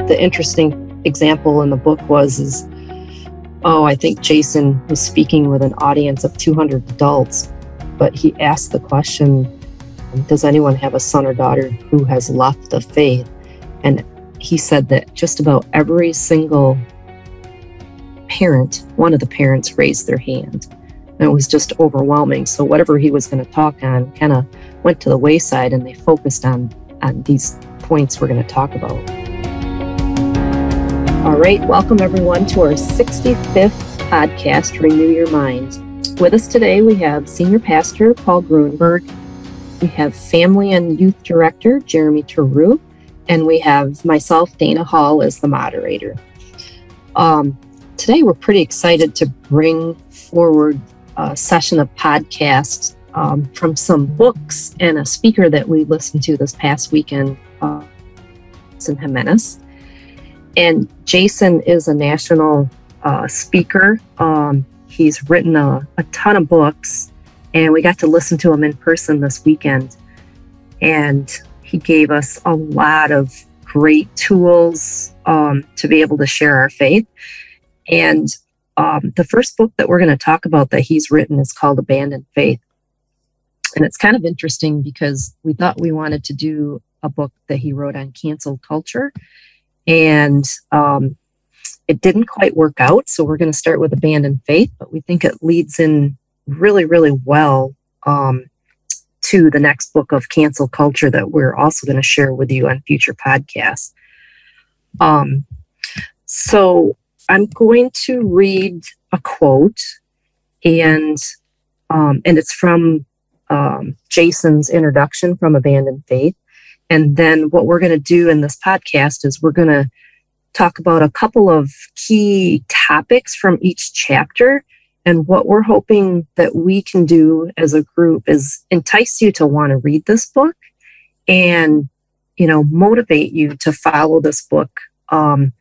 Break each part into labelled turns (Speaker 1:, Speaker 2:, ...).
Speaker 1: the interesting example in the book is, I think Jason was speaking with an audience of 200 adults, but he asked the question, does anyone have a son or daughter who has left the faith? And he said that just about every single parent, one of the parents raised their hand. And it was just overwhelming. So whatever he was going to talk on kind of went to the wayside, and they focused on these points we're going to talk about. All right, welcome everyone to our 65th podcast, Renew Your Mind. With us today, we have Senior Pastor Paul Gruenberg, we have Family and Youth Director Jeremy Touroo, and we have myself, Dana Hall, as the moderator. Today, we're pretty excited to bring forward a session of podcasts from some books and a speaker that we listened to this past weekend, Jason Jimenez. And Jason is a national speaker. He's written a ton of books, and we got to listen to him in person this weekend. And he gave us a lot of great tools to be able to share our faith. And the first book that we're going to talk about that he's written is called Abandoned Faith. And it's kind of interesting because we thought we wanted to do a book that he wrote on cancel culture. And it didn't quite work out. So we're going to start with Abandoned Faith, but we think it leads in really, really well to the next book of cancel culture that we're also going to share with you on future podcasts. So I'm going to read a quote, and it's from Jason's introduction from Abandoned Faith. And then what we're going to do in this podcast is we're going to talk about a couple of key topics from each chapter. And what we're hoping that we can do as a group is entice you to want to read this book and, motivate you to follow this book. And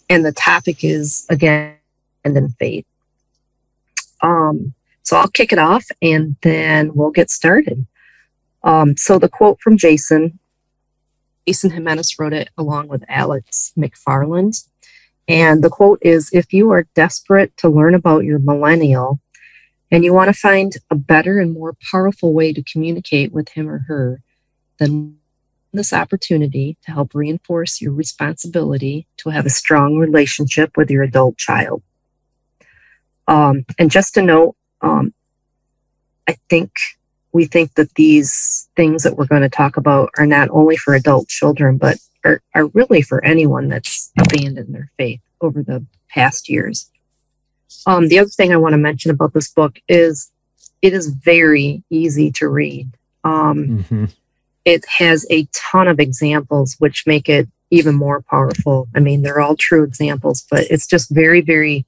Speaker 1: the topic is, again, Abandoned Faith. So I'll kick it off and then we'll get started. So the quote from Jason Jimenez wrote it along with Alex McFarland. And the quote is, if you are desperate to learn about your millennial and you want to find a better and more powerful way to communicate with him or her, then this opportunity to help reinforce your responsibility to have a strong relationship with your adult child. And just to note, we think that these things that we're going to talk about are not only for adult children, but are really for anyone that's abandoned their faith over the past years. The other thing I want to mention about this book is it is very easy to read. It has a ton of examples, which make it even more powerful. I mean, they're all true examples, but it's just very, very,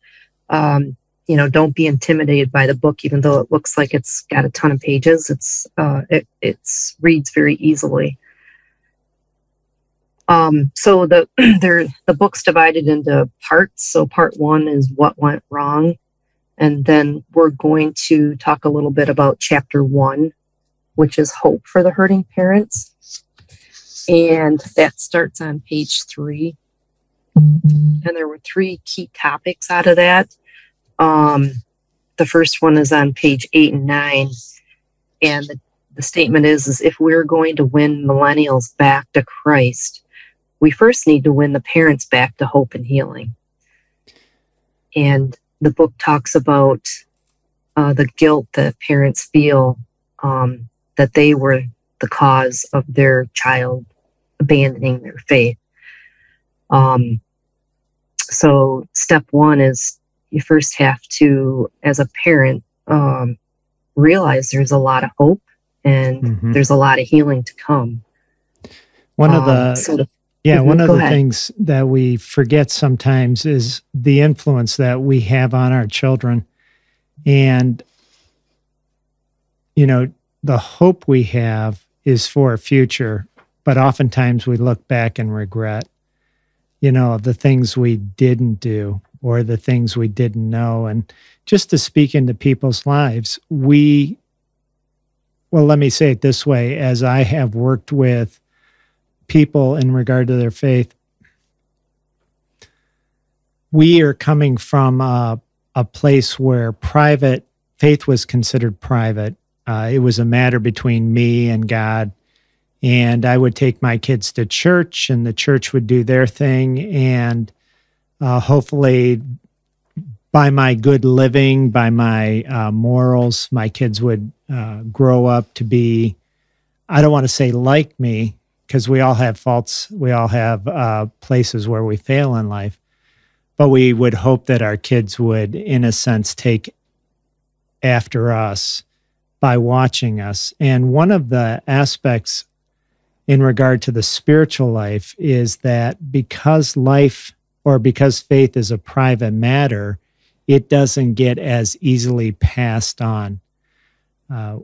Speaker 1: don't be intimidated by the book, even though it looks like it's got a ton of pages. It reads very easily. So the book's divided into parts. So part one is what went wrong. And then we're going to talk a little bit about chapter 1, which is hope for the hurting parents. And that starts on page 3. And there were 3 key topics out of that. The first one is on page 8 and 9. And the statement is if we're going to win millennials back to Christ, we first need to win the parents back to hope and healing. And the book talks about the guilt that parents feel that they were the cause of their child abandoning their faith. So step 1 is you first have to, as a parent, realize there's a lot of hope and there's a lot of healing to come.
Speaker 2: One of the things that we forget sometimes is the influence that we have on our children. And, the hope we have is for a future, but oftentimes we look back and regret, the things we didn't do or the things we didn't know. And just to speak into people's lives, let me say it this way, as I have worked with people in regard to their faith, we are coming from a place where faith was considered private. It was a matter between me and God. And I would take my kids to church, and the church would do their thing. And hopefully, by my good living, by my morals, my kids would grow up to be, I don't want to say like me, because we all have faults. We all have places where we fail in life. But we would hope that our kids would, in a sense, take after us by watching us. And one of the aspects in regard to the spiritual life is that because faith is a private matter, it doesn't get as easily passed on.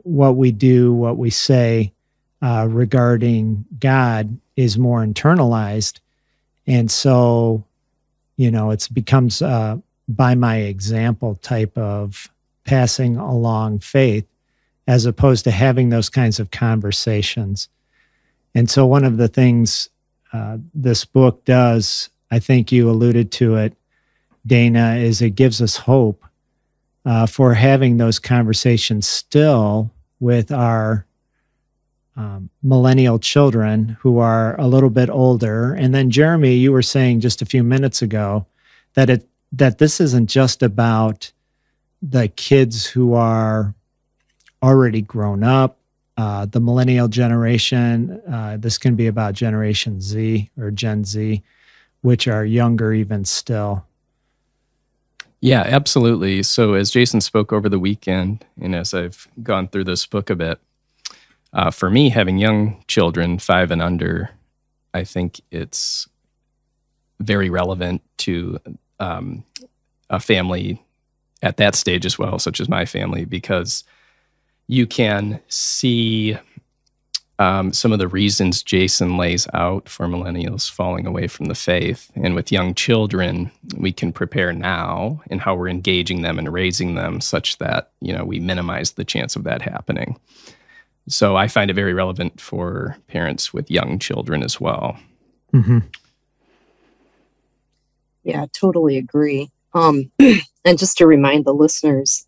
Speaker 2: What we do, what we say regarding God is more internalized. And so, it becomes by my example type of passing along faith, as opposed to having those kinds of conversations. And so one of the things this book does, I think you alluded to it, Dana, is it gives us hope for having those conversations still with our millennial children who are a little bit older. And then, Jeremy, you were saying just a few minutes ago that this isn't just about the kids who are already grown up, the millennial generation. This can be about Generation Z or Gen Z, which are younger even still.
Speaker 3: Yeah, absolutely. So as Jason spoke over the weekend, and as I've gone through this book a bit, for me, having young children, 5 and under, I think it's very relevant to a family at that stage as well, such as my family, because you can see some of the reasons Jason lays out for millennials falling away from the faith. And with young children, we can prepare now in how we're engaging them and raising them such that, we minimize the chance of that happening. So I find it very relevant for parents with young children as well.
Speaker 2: Mm-hmm.
Speaker 1: Yeah, totally agree. And just to remind the listeners,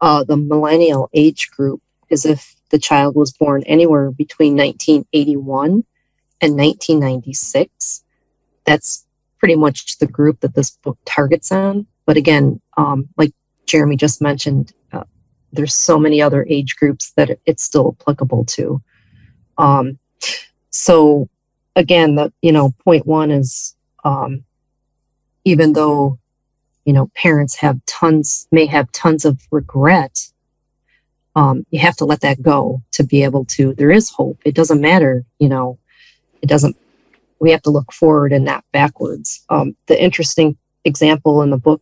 Speaker 1: the millennial age group is if the child was born anywhere between 1981 and 1996. That's pretty much the group that this book targets on. But again, like Jeremy just mentioned, there's so many other age groups that it's still applicable to. So again, point one is, even though, parents may have tons of regret, you have to let that go to be able to, there is hope. It doesn't matter, we have to look forward and not backwards. The interesting example in the book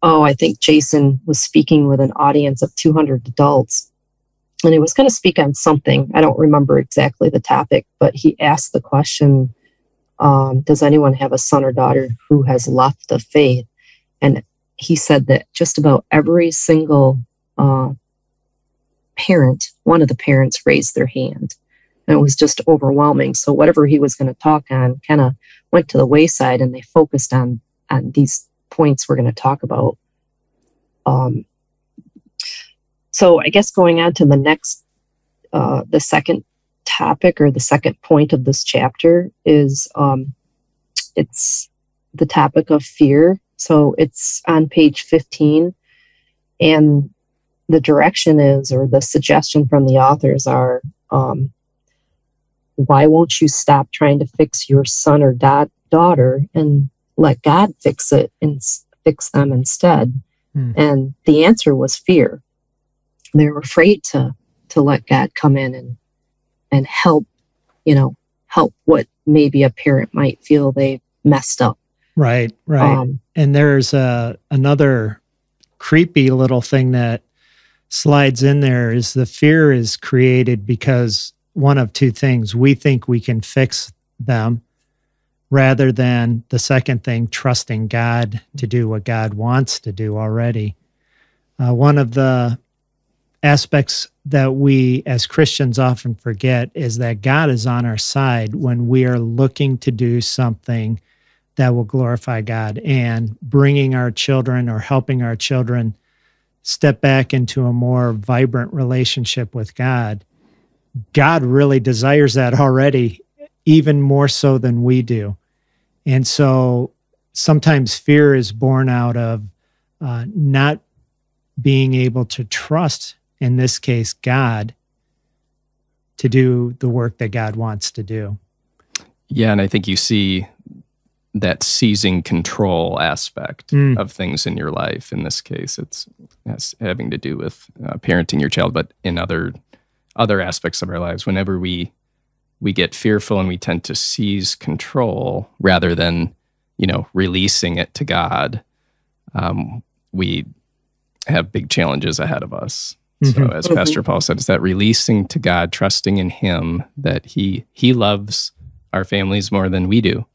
Speaker 1: I think Jason was speaking with an audience of 200 adults, and he was going to speak on something. I don't remember exactly the topic, but he asked the question, does anyone have a son or daughter who has left the faith? And he said that just about every single parent, one of the parents raised their hand. And it was just overwhelming. So whatever he was going to talk on kind of went to the wayside, and they focused on these points we're going to talk about. So I guess going on to the next, the second topic or the second point of this chapter is it's the topic of fear. So it's on page 15, and the direction is, or the suggestion from the authors are, why won't you stop trying to fix your son or daughter and let God fix it and fix them instead? And the answer was fear. They were afraid to let God come in and help, help what maybe a parent might feel they messed up.
Speaker 2: Right. And there's another creepy little thing that slides in there is the fear is created because one of two things. We think we can fix them, rather than the second thing, trusting God to do what God wants to do already. One of the aspects that we as Christians often forget is that God is on our side when we are looking to do something that will glorify God, and bringing our children or helping our children step back into a more vibrant relationship with God. God really desires that already, even more so than we do. And so sometimes fear is born out of not being able to trust, in this case, God, to do the work that God wants to do.
Speaker 3: Yeah, and I think you see that seizing control aspect of things in your life. In this case, it's having to do with parenting your child, but in other aspects of our lives, whenever we get fearful and we tend to seize control rather than, releasing it to God, we have big challenges ahead of us. So as Pastor Paul said, it's that releasing to God, trusting in Him that He loves our families more than we do.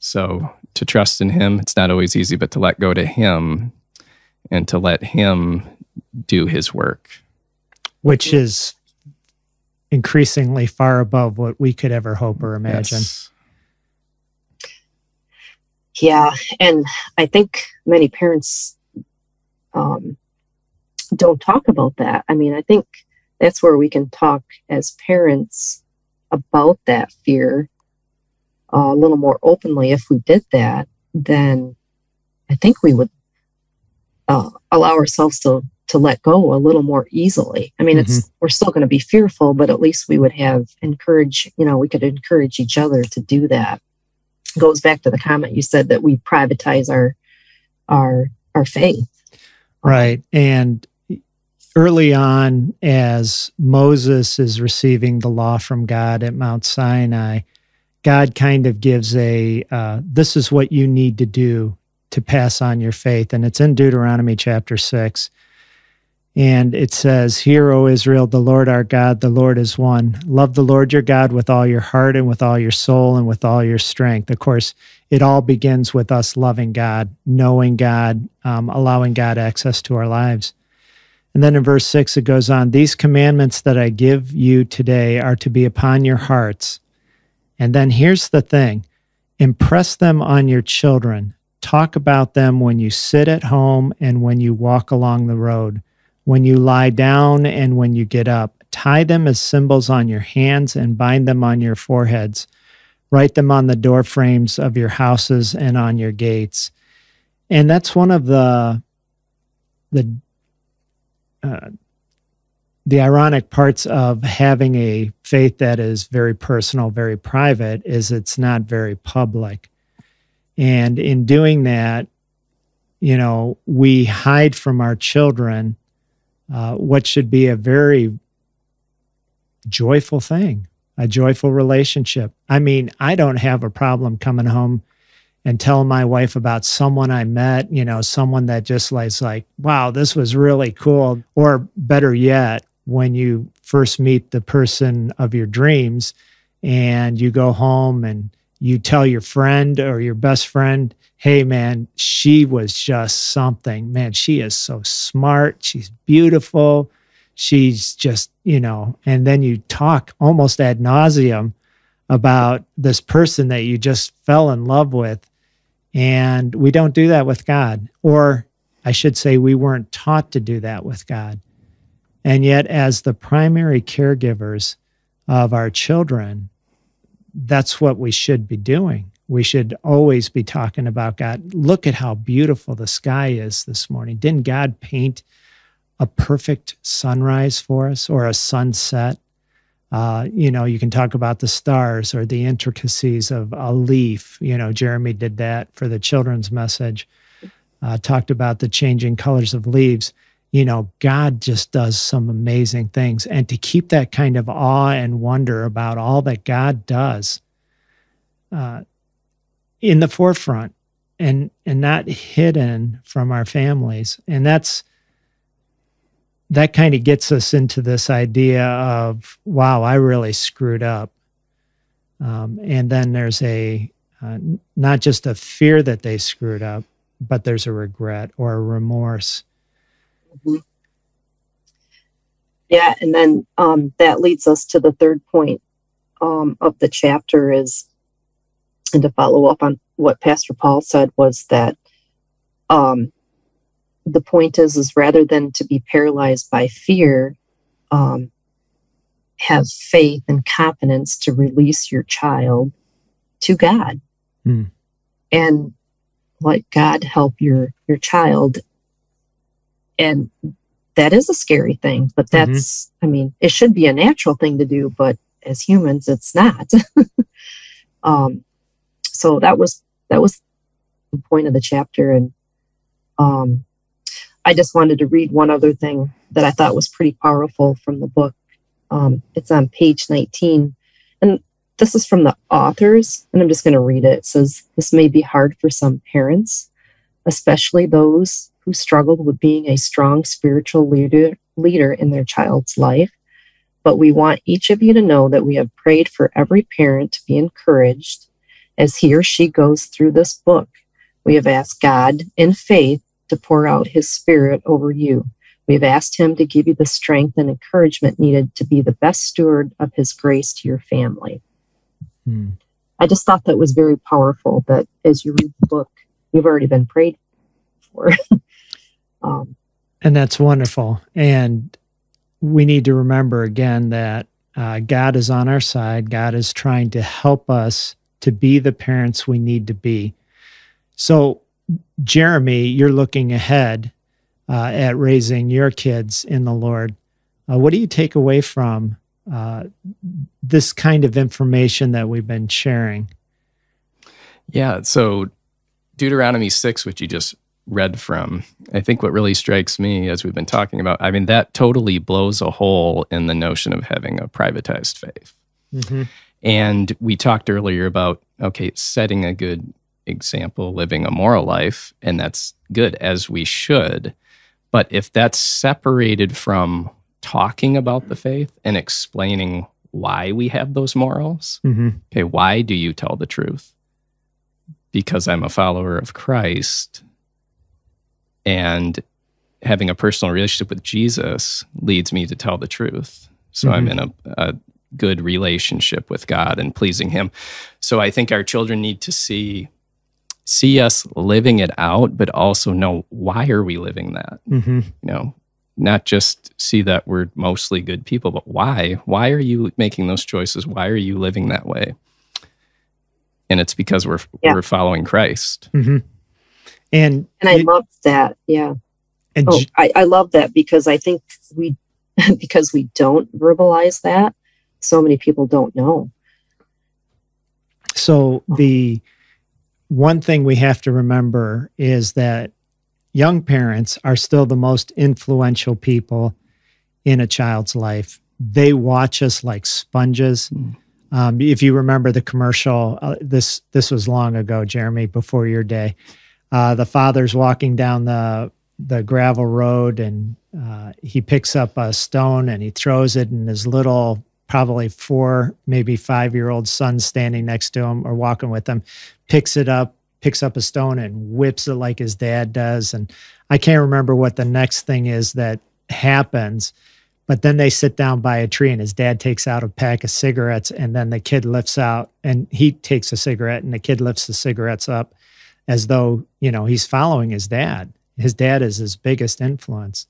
Speaker 3: So to trust in Him, it's not always easy, but to let go to Him and to let Him do His work.
Speaker 2: Which is increasingly far above what we could ever hope or imagine.
Speaker 3: Yes.
Speaker 1: Yeah, and I think many parents don't talk about that. I mean, I think that's where we can talk as parents about that fear a little more openly. If we did that, then I think we would allow ourselves to let go a little more easily. I mean, we're still going to be fearful, but at least we would have we could encourage each other to do that. It goes back to the comment you said that we privatize our faith.
Speaker 2: Right. And early on, as Moses is receiving the law from God at Mount Sinai, God kind of gives this is what you need to do to pass on your faith. And it's in Deuteronomy chapter 6. And it says, "Hear, O Israel, the Lord our God, the Lord is one. Love the Lord your God with all your heart and with all your soul and with all your strength." Of course, it all begins with us loving God, knowing God, allowing God access to our lives. And then in verse 6, it goes on, "These commandments that I give you today are to be upon your hearts." And then here's the thing, impress them on your children. Talk about them when you sit at home and when you walk along the road, when you lie down and when you get up. Tie them as symbols on your hands and bind them on your foreheads. Write them on the door frames of your houses and on your gates. And that's one of the ironic parts of having a faith that is very personal, very private, is it's not very public. And in doing that, we hide from our children what should be a very joyful thing, a joyful relationship. I mean, I don't have a problem coming home and telling my wife about someone I met, someone that just like, wow, this was really cool. Or better yet, when you first meet the person of your dreams and you go home and you tell your friend or your best friend, "Hey man, she was just something. Man, she is so smart. She's beautiful. She's just, and then you talk almost ad nauseum about this person that you just fell in love with. And we don't do that with God. Or I should say, we weren't taught to do that with God. And yet, as the primary caregivers of our children, that's what we should be doing. We should always be talking about God. Look at how beautiful the sky is this morning. Didn't God paint a perfect sunrise for us, or a sunset? You can talk about the stars or the intricacies of a leaf. Jeremy did that for the children's message, talked about the changing colors of leaves. God just does some amazing things. And to keep that kind of awe and wonder about all that God does in the forefront and not hidden from our families. And that kind of gets us into this idea of, wow, I really screwed up. And then there's not just a fear that they screwed up, but there's a regret or a remorse.
Speaker 1: Mm-hmm. Yeah, and then that leads us to the third point of the chapter is and to follow up on what Pastor Paul said, was that the point is rather than to be paralyzed by fear, have faith and confidence to release your child to God, and let God help your child. And that is a scary thing, but that's, I mean, it should be a natural thing to do, but as humans, it's not. So that was the point of the chapter. And I just wanted to read one other thing that I thought was pretty powerful from the book. It's on page 19, and this is from the authors, and I'm just going to read it. It says, "This may be hard for some parents, especially those who struggled with being a strong spiritual leader in their child's life. But we want each of you to know that we have prayed for every parent to be encouraged as he or she goes through this book. We have asked God in faith to pour out his Spirit over you. We've asked him to give you the strength and encouragement needed to be the best steward of his grace to your family." I just thought that was very powerful, that as you read the book, you've already been prayed for.
Speaker 2: And that's wonderful. And we need to remember again that God is on our side. God is trying to help us to be the parents we need to be. So, Jeremy, you're looking ahead at raising your kids in the Lord. What do you take away from this kind of information that we've been sharing?
Speaker 3: Yeah, so Deuteronomy 6, which you just read from, I think what really strikes me as we've been talking about, I mean, that totally blows a hole in the notion of having a privatized faith. And we talked earlier about, okay, setting a good example, living a moral life, and that's good, as we should. But if that's separated from talking about the faith and explaining why we have those morals, okay, why do you tell the truth? Because I'm a follower of Christ, and having a personal relationship with Jesus leads me to tell the truth. So I'm in a good relationship with God and pleasing him. So I think our children need to see us living it out, but also know, why are we living that? You know, not just see that we're mostly good people, but why? Why are you making those choices? Why are you living that way? And it's because we're following Christ.
Speaker 1: And I love that. Yeah.
Speaker 2: And
Speaker 1: I love that, because I think because we don't verbalize that, so many people don't know.
Speaker 2: So the one thing we have to remember is that young parents are still the most influential people in a child's life. They watch us like sponges. If you remember the commercial, this was long ago, Jeremy, before your day. The father's walking down the gravel road, and he picks up a stone and he throws it, and his little, probably 4, maybe 5-year-old son standing next to him or walking with him, picks up a stone and whips it like his dad does. And I can't remember what the next thing is that happens, but then they sit down by a tree and his dad takes out a pack of cigarettes, and then the kid lifts out, and he takes a cigarette, and the kid lifts the cigarettes up as though, you know, he's following his dad. His dad is his biggest influence.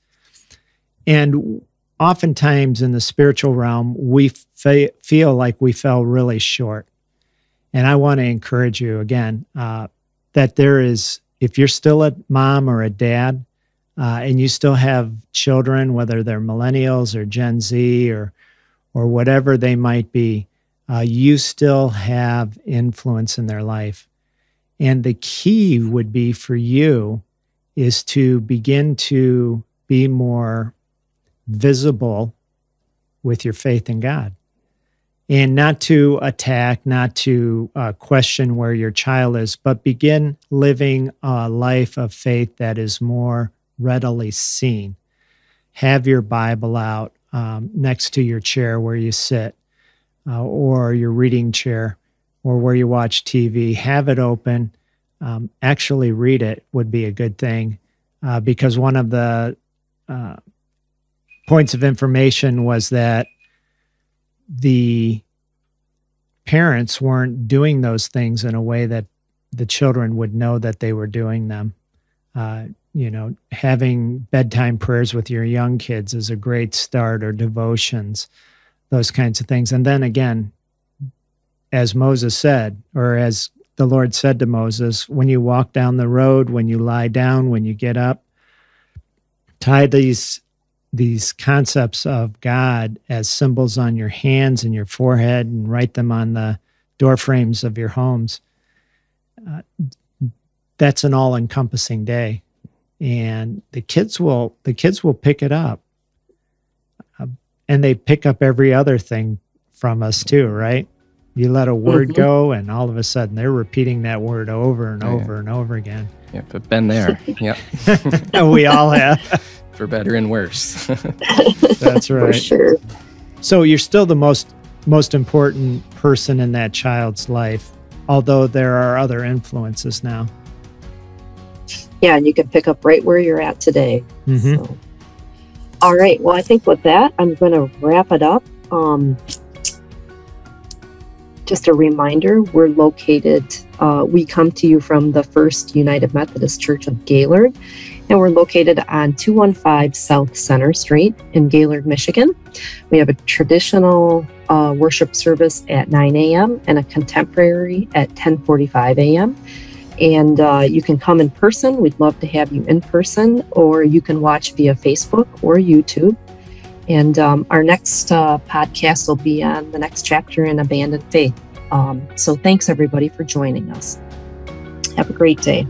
Speaker 2: And oftentimes in the spiritual realm, we feel like we fell really short. And I want to encourage you again, that there is, if you're still a mom or a dad, and you still have children, whether they're millennials or Gen Z or whatever they might be, you still have influence in their life. And the key would be for you is to begin to be more visible with your faith in God, and not to attack, not to question where your child is, but begin living a life of faith that is more readily seen. Have your Bible out next to your chair where you sit, or your reading chair, or where you watch TV. Have it open. Actually read it would be a good thing, because one of the points of information was that the parents weren't doing those things in a way that the children would know that they were doing them. Having bedtime prayers with your young kids is a great start, or devotions, those kinds of things. And then again, as Moses said, or as the Lord said to Moses, when you walk down the road, when you lie down, when you get up, tie these concepts of God as symbols on your hands and your forehead, and write them on the door frames of your homes. That's an all-encompassing day, and the kids will pick it up, and they pick up every other thing from us too, right? You let a word go, and all of a sudden they're repeating that word over and over and over again.
Speaker 3: Yep, I've been there. Yep.
Speaker 2: We all have.
Speaker 3: For better and worse.
Speaker 2: That's right.
Speaker 1: For sure.
Speaker 2: So you're still the most important person in that child's life, although there are other influences now.
Speaker 1: Yeah, and you can pick up right where you're at today.
Speaker 2: Mm-hmm.
Speaker 1: So. All right. Well, I think with that, I'm going to wrap it up. Just a reminder, we're located, we come to you from the First United Methodist Church of Gaylord, and we're located on 215 South Center Street in Gaylord, Michigan. We have a traditional worship service at 9 a.m. and a contemporary at 10:45 a.m. And you can come in person. We'd love to have you in person, or you can watch via Facebook or YouTube. And our next podcast will be on the next chapter in Abandoned Faith. So thanks, everybody, for joining us. Have a great day.